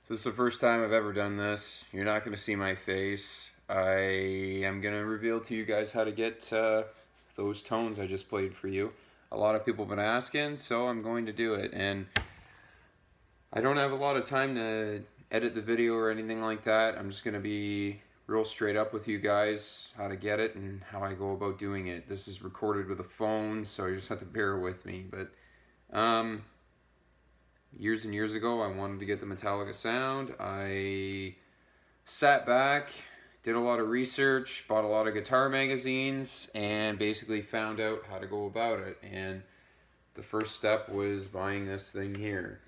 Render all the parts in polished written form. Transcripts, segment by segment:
This is the first time I've ever done this. You're not going to see my face. I am going to reveal to you guys how to get those tones I just played for you. A lot of people have been asking, so I'm going to do it. And I don't have a lot of time to edit the video or anything like that. I'm just going to be real straight up with you guys how to get it and how I go about doing it. This is recorded with a phone, so you just have to bear with me. But years and years ago, I wanted to get the Metallica sound. I sat back, did a lot of research, bought a lot of guitar magazines, and basically found out how to go about it. And the first step was buying this thing here.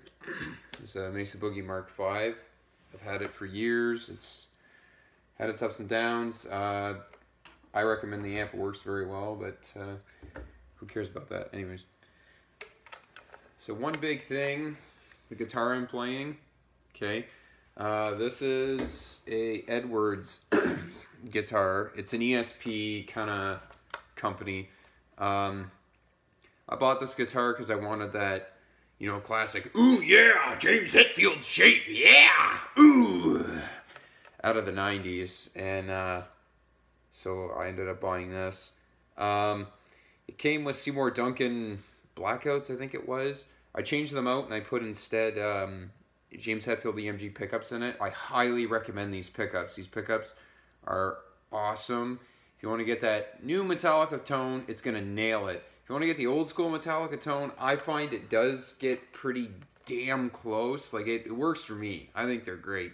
It's a Mesa Boogie Mark V. I've had it for years. It's had its ups and downs. I recommend the amp. It works very well, but who cares about that? Anyways. So one big thing, the guitar I'm playing, okay, this is a Edwards guitar. It's an ESP kind of company. I bought this guitar because I wanted that, you know, classic, ooh yeah, James Hetfield shape, yeah, ooh, out of the 90s, and so I ended up buying this. It came with Seymour Duncan Blackouts, I think it was. I changed them out and I put instead James Hetfield EMG pickups in it. I highly recommend these pickups. These pickups are awesome. If you want to get that new Metallica tone, it's going to nail it. If you want to get the old school Metallica tone, I find it does get pretty damn close. Like, it works for me. I think they're great.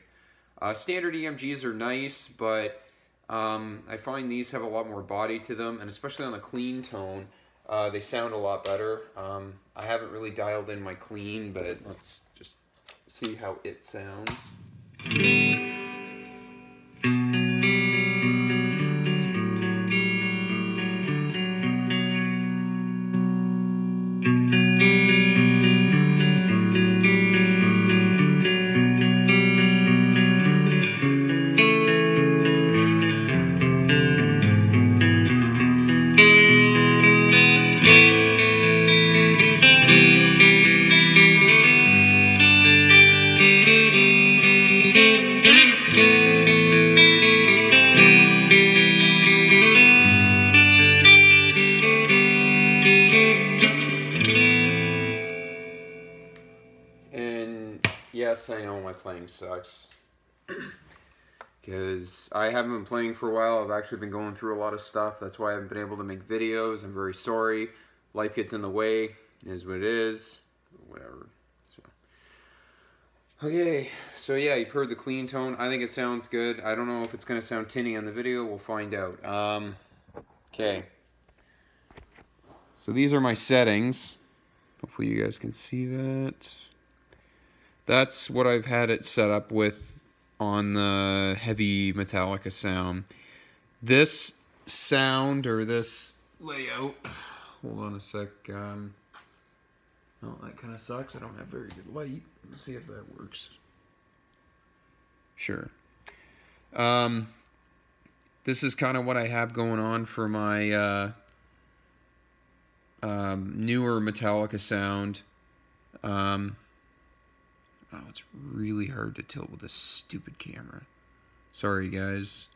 Standard EMGs are nice, but I find these have a lot more body to them, and especially on the clean tone, they sound a lot better. I haven't really dialed in my clean, but let's just see how it sounds. Yes, I know my playing sucks, because I haven't been playing for a while. I've actually been going through a lot of stuff. That's why I haven't been able to make videos. I'm very sorry. Life gets in the way. It is what it is. Whatever. So. Okay, so yeah, you've heard the clean tone. I think it sounds good. I don't know if it's going to sound tinny on the video. We'll find out. Okay. So these are my settings. Hopefully you guys can see that. That's what I've had it set up with on the heavy Metallica sound. This sound, or this layout, hold on a sec, oh, that kind of sucks. I don't have very good light. Let's see if that works. Sure. This is kind of what I have going on for my newer Metallica sound. Oh, it's really hard to tilt with this stupid camera. Sorry, guys.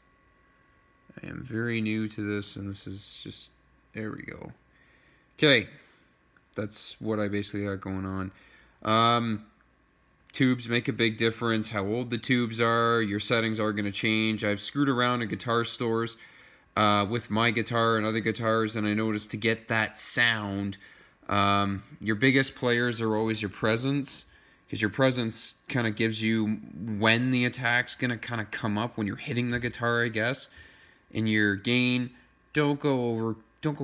I am very new to this, and this is just... There we go. Okay. That's what I basically got going on. Tubes make a big difference. How old the tubes are, your settings are going to change. I've screwed around in guitar stores with my guitar and other guitars, and I noticed to get that sound, your biggest players are always your presence. Because your presence kind of gives you when the attack's going to kind of come up when you're hitting the guitar, I guess. And your gain, don't go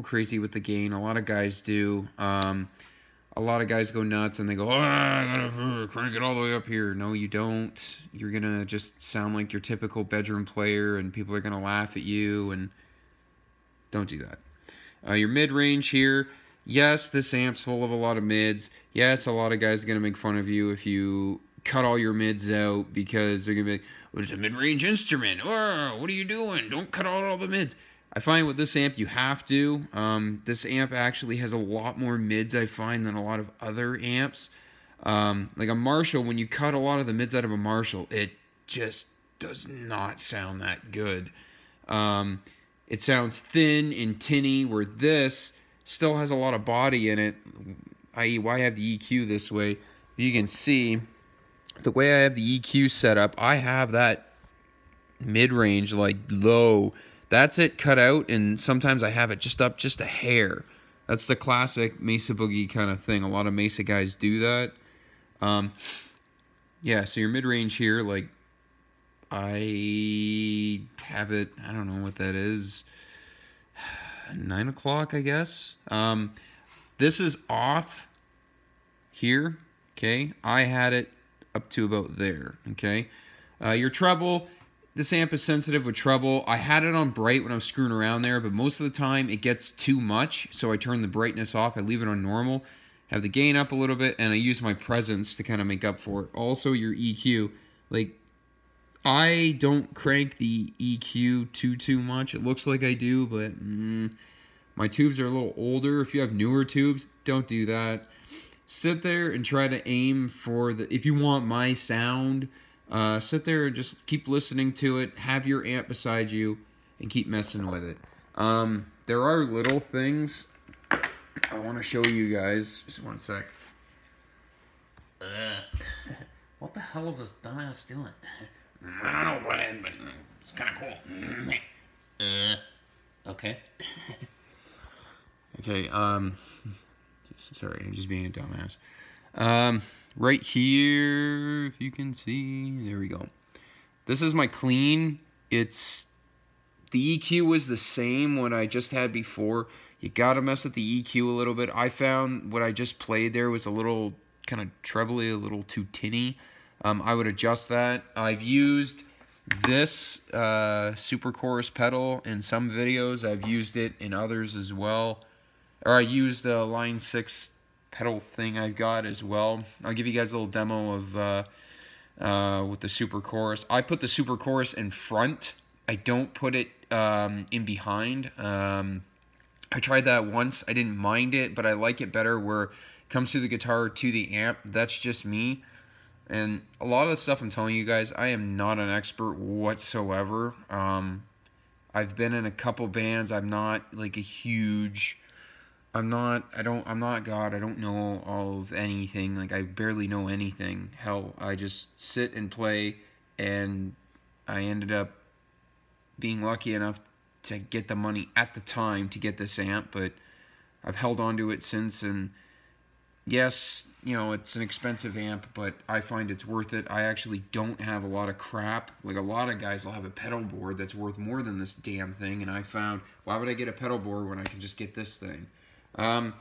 crazy with the gain. A lot of guys do. A lot of guys go nuts and they go, oh, I gotta crank it all the way up here. No, you don't. You're going to just sound like your typical bedroom player, and people are going to laugh at you, and don't do that. Your mid-range here, Yes, this amp's full of a lot of mids. Yes, a lot of guys are going to make fun of you if you cut all your mids out because they're going to be like, well, it's a mid-range instrument. Oh, what are you doing? Don't cut out all the mids. I find with this amp you have to. This amp actually has a lot more mids, I find, than a lot of other amps. Like a Marshall, when you cut a lot of the mids out of a Marshall, it just does not sound that good. It sounds thin and tinny, where this still has a lot of body in it, i.e. why I have the EQ this way. You can see the way I have the EQ set up, I have that mid-range, like low. That's it cut out, and sometimes I have it just up just a hair. That's the classic Mesa Boogie kind of thing. A lot of Mesa guys do that. Yeah, so your mid-range here, like, I have it, I don't know what that is, 9 o'clock, I guess. This is off here, okay? I had it up to about there, okay? Your treble, this amp is sensitive with treble. I had it on bright when I was screwing around there, but most of the time it gets too much, so I turn the brightness off. I leave it on normal, have the gain up a little bit, and I use my presence to kind of make up for it. Also, your EQ, like, I don't crank the EQ too much. It looks like I do, but my tubes are a little older. If you have newer tubes, don't do that. Sit there and try to aim for the, if you want my sound, sit there and just keep listening to it. Have your amp beside you and keep messing with it. There are little things I want to show you guys. Just one sec. What the hell is this dumbass doing? I don't know what it is, but it's kind of cool. Okay. Okay, sorry, I'm just being a dumbass. Right here, if you can see, there we go. This is my clean. It's, the EQ was the same what I just had before. You gotta mess with the EQ a little bit. I found what I just played there was a little kind of trebly, a little too tinny. I would adjust that. I've used this super chorus pedal in some videos. I've used it in others as well. Or I used the Line 6 pedal thing I've got as well. I'll give you guys a little demo of with the super chorus. I put the super chorus in front. I don't put it in behind. I tried that once. I didn't mind it, but I like it better where it comes through the guitar to the amp. That's just me. And a lot of the stuff I'm telling you guys, I am not an expert whatsoever. I've been in a couple bands. I'm not like a huge, I'm not God. I don't know all of anything. Like, I barely know anything. Hell, I just sit and play, and I ended up being lucky enough to get the money at the time to get this amp, but I've held on to it since, and yes, you know, it's an expensive amp, but I find it's worth it. I actually don't have a lot of crap. Like, a lot of guys will have a pedal board that's worth more than this damn thing, and I found, why would I get a pedal board when I can just get this thing? I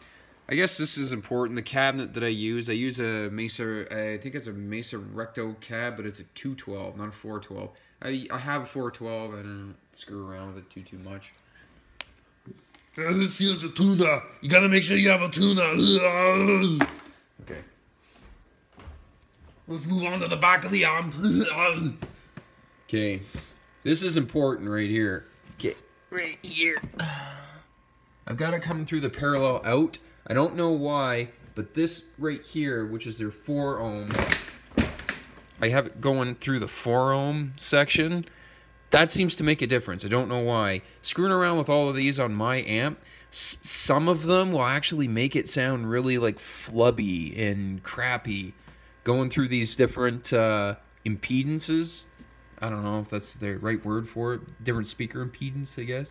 guess this is important. The cabinet that I use a Mesa, I think it's a Mesa Recto cab, but it's a 212, not a 412. I have a 412, and I don't screw around with it too much. This here's a tuner. You gotta make sure you have a tuner. Okay. Let's move on to the back of the amp. Okay. This is important right here. Okay. Right here. I've got it coming through the parallel out. I don't know why, but this right here, which is their 4 ohm, I have it going through the 4 ohm section. That seems to make a difference. I don't know why. Screwing around with all of these on my amp, some of them will actually make it sound really like flubby and crappy. Going through these different impedances. I don't know if that's the right word for it. Different speaker impedance, I guess.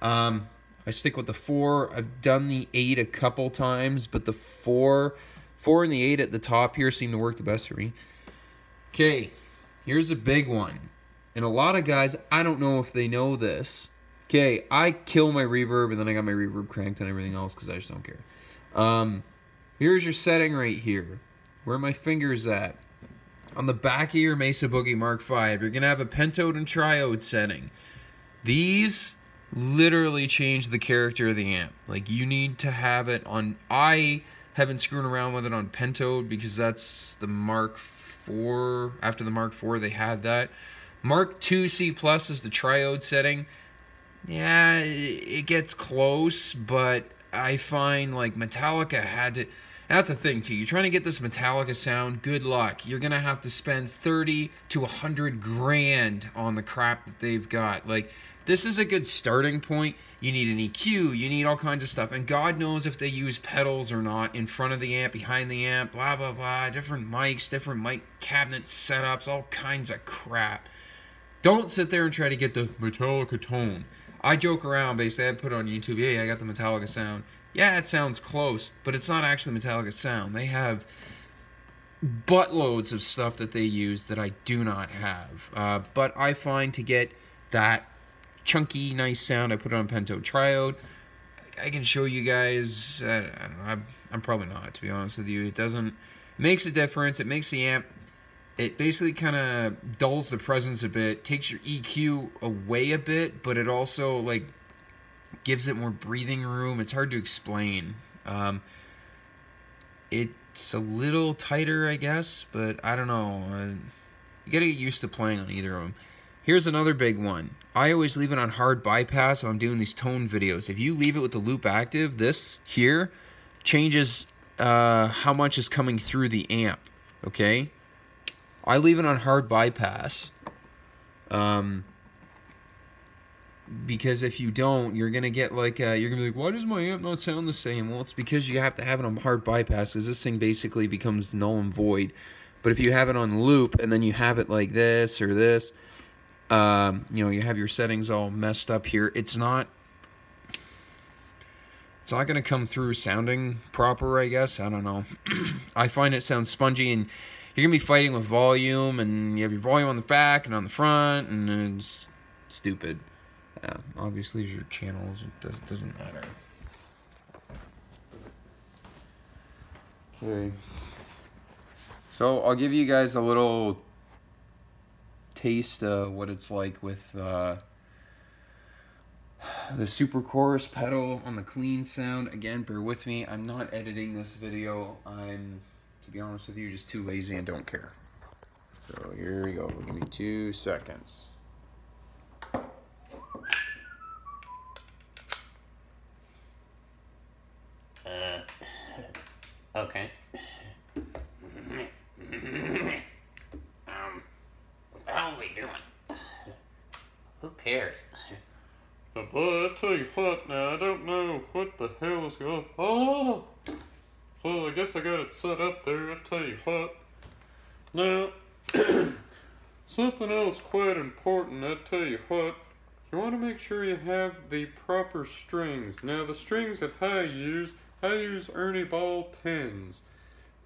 I stick with the 4. I've done the 8 a couple times, but the 4 and the 8 at the top here seem to work the best for me. Okay, here's a big one. And a lot of guys, I don't know if they know this. Okay, I kill my reverb, and then I got my reverb cranked and everything else because I just don't care. Here's your setting right here. Where my finger's at. On the back of your Mesa Boogie Mark V, you're going to have a pentode and triode setting. These literally change the character of the amp. Like, you need to have it on... I have been screwing around with it on pentode because that's the Mark IV. After the Mark IV, they had that. Mark II C Plus is the triode setting. Yeah, it gets close, but I find, like, Metallica had to... That's the thing, too. You're trying to get this Metallica sound, good luck. You're going to have to spend 30 to 100 grand on the crap that they've got. Like, this is a good starting point. You need an EQ, you need all kinds of stuff. And God knows if they use pedals or not in front of the amp, behind the amp, blah, blah, blah. Different mics, different mic cabinet setups, all kinds of crap. Don't sit there and try to get the Metallica tone. I joke around, basically. I put on YouTube, hey, I got the Metallica sound. Yeah, it sounds close, but it's not actually Metallica sound. They have buttloads of stuff that they use that I do not have. But I find to get that chunky, nice sound, I put it on pentode triode. I can show you guys. I don't know. I'm probably not, to be honest with you. It makes a difference. It makes the amp. It basically kind of dulls the presence a bit, takes your EQ away a bit, but it also, like, gives it more breathing room. It's hard to explain. It's a little tighter, I guess, but I don't know. You gotta get used to playing on either of them. Here's another big one. I always leave it on hard bypass when I'm doing these tone videos. If you leave it with the loop active, this here changes how much is coming through the amp, okay? I leave it on hard bypass. Because if you don't, you're going to get like, you're going to be like, why does my amp not sound the same? Well, it's because you have to have it on hard bypass, because this thing basically becomes null and void. But if you have it on loop, and then you have it like this or this, you know, you have your settings all messed up here, it's not going to come through sounding proper, I guess. I don't know. I find it sounds spongy, and you're going to be fighting with volume, and you have your volume on the back and on the front, and it's stupid. Obviously, your channels, it doesn't matter. Okay. So, I'll give you guys a little taste of what it's like with the Super Chorus pedal on the clean sound. Again, bear with me. I'm not editing this video. I'm, to be honest with you, just too lazy and don't care. So, here we go. Give me 2 seconds. Okay. What the hell's he doing? Who cares? But I tell you what now, I don't know what the hell is going on. Oh! Well, I guess I got it set up there, I tell you what. Now, something else quite important, I tell you what. You want to make sure you have the proper strings. Now, the strings that I use Ernie Ball 10s.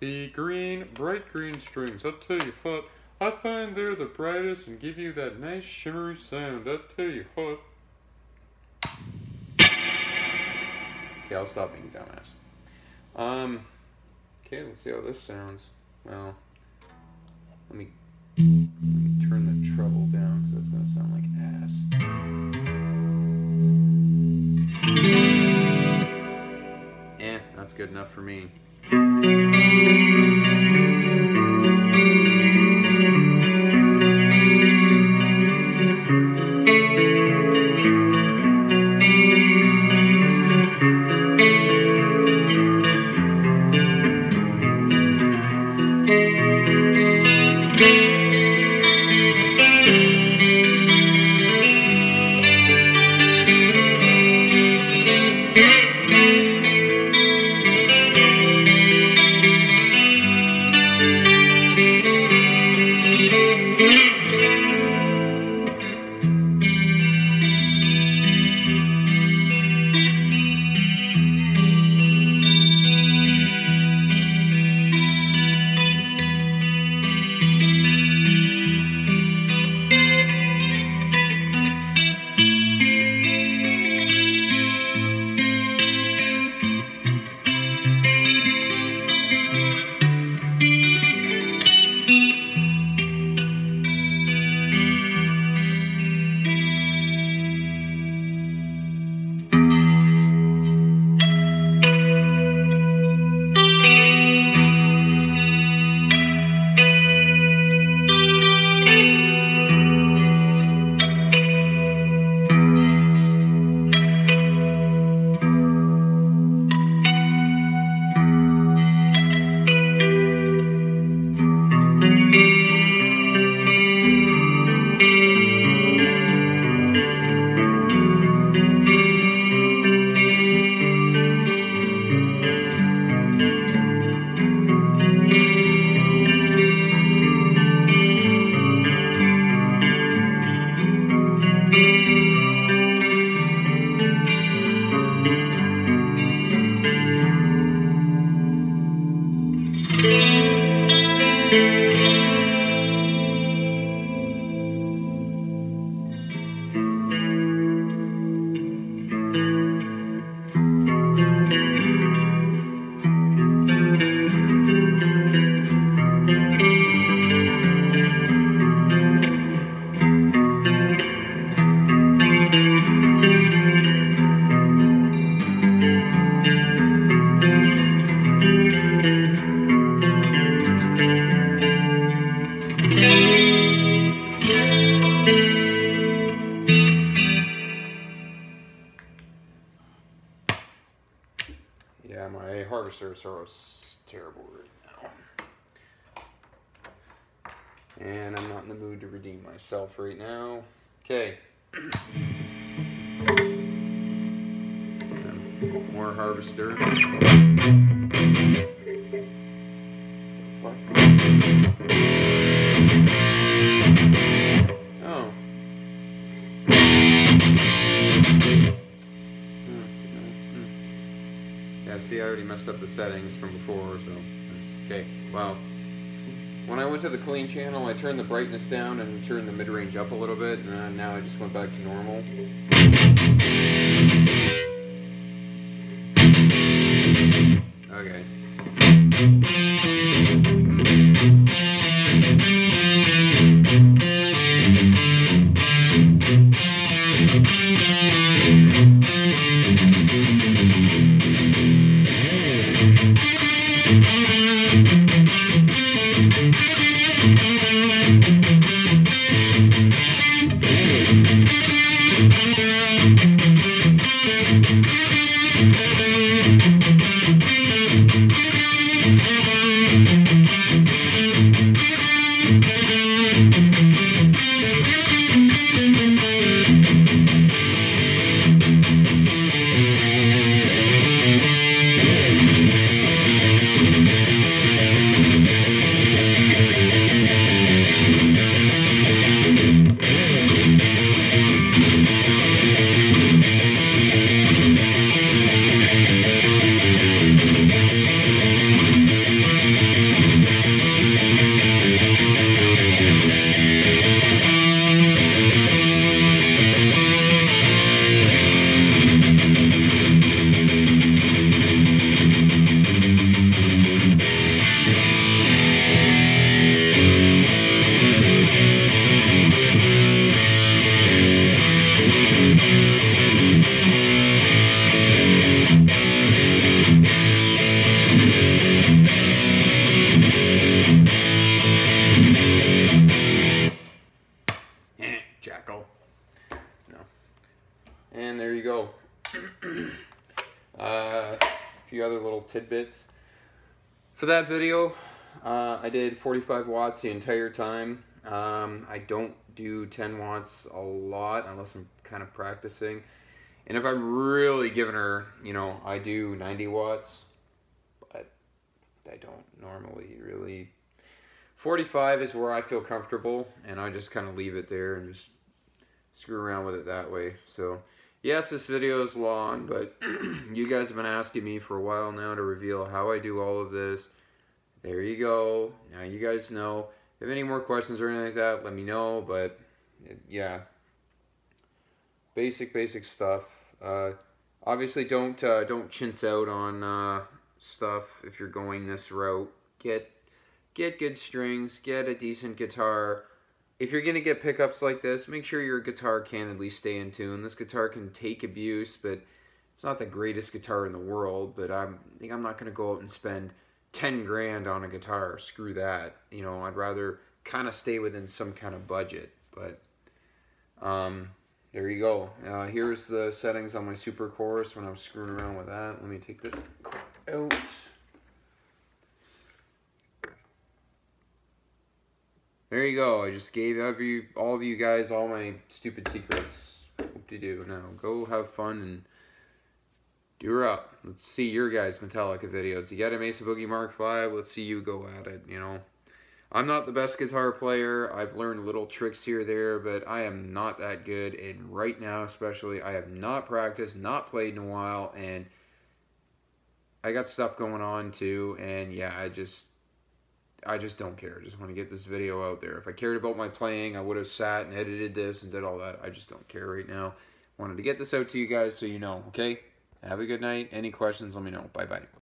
The green, bright green strings. I'll tell you what, I find they're the brightest and give you that nice shimmery sound. I'll tell you what. Okay, I'll stop being a dumbass. Okay, let's see how this sounds. Well, let me turn the treble down, because that's going to sound like ass. That's good enough for me. Yeah, my harvester is terrible right now. And I'm not in the mood to redeem myself right now. Okay. More harvester. What the fuck? Oh. Yeah, see, I already messed up the settings from before, so... Okay, well... When I went to the clean channel, I turned the brightness down and turned the mid-range up a little bit, and now I just went back to normal. Okay. Jackal. No. And there you go. A few other little tidbits. For that video, I did 45 watts the entire time. I don't do 10 watts a lot unless I'm kind of practicing. And if I'm really giving her, you know, I do 90 watts. But I don't normally really... 45 is where I feel comfortable, and I just kind of leave it there and just screw around with it that way. So, yes, this video is long, but you guys have been asking me for a while now to reveal how I do all of this. There you go. Now you guys know. If you have any more questions or anything like that, let me know. But, yeah. Basic stuff. Obviously, don't chintz out on stuff if you're going this route. Get good strings, get a decent guitar. If you're going to get pickups like this, make sure your guitar can at least stay in tune. This guitar can take abuse, but it's not the greatest guitar in the world. But I think I'm not going to go out and spend 10 grand on a guitar. Screw that. You know, I'd rather kind of stay within some kind of budget. But there you go. Here's the settings on my Super Chorus when I was screwing around with that. Let me take this out. There you go. I just gave all of you guys all my stupid secrets. What to do now? Go have fun and do her up. Let's see your guys' Metallica videos. You got a Mesa Boogie Mark V. Let's see you go at it. You know, I'm not the best guitar player. I've learned little tricks here or there, but I am not that good. And right now, especially, I have not practiced, not played in a while, and I got stuff going on too. And yeah, I just don't care. I just want to get this video out there. If I cared about my playing, I would have sat and edited this and did all that. I just don't care right now. Wanted to get this out to you guys so you know, okay? Have a good night. Any questions, let me know. Bye-bye.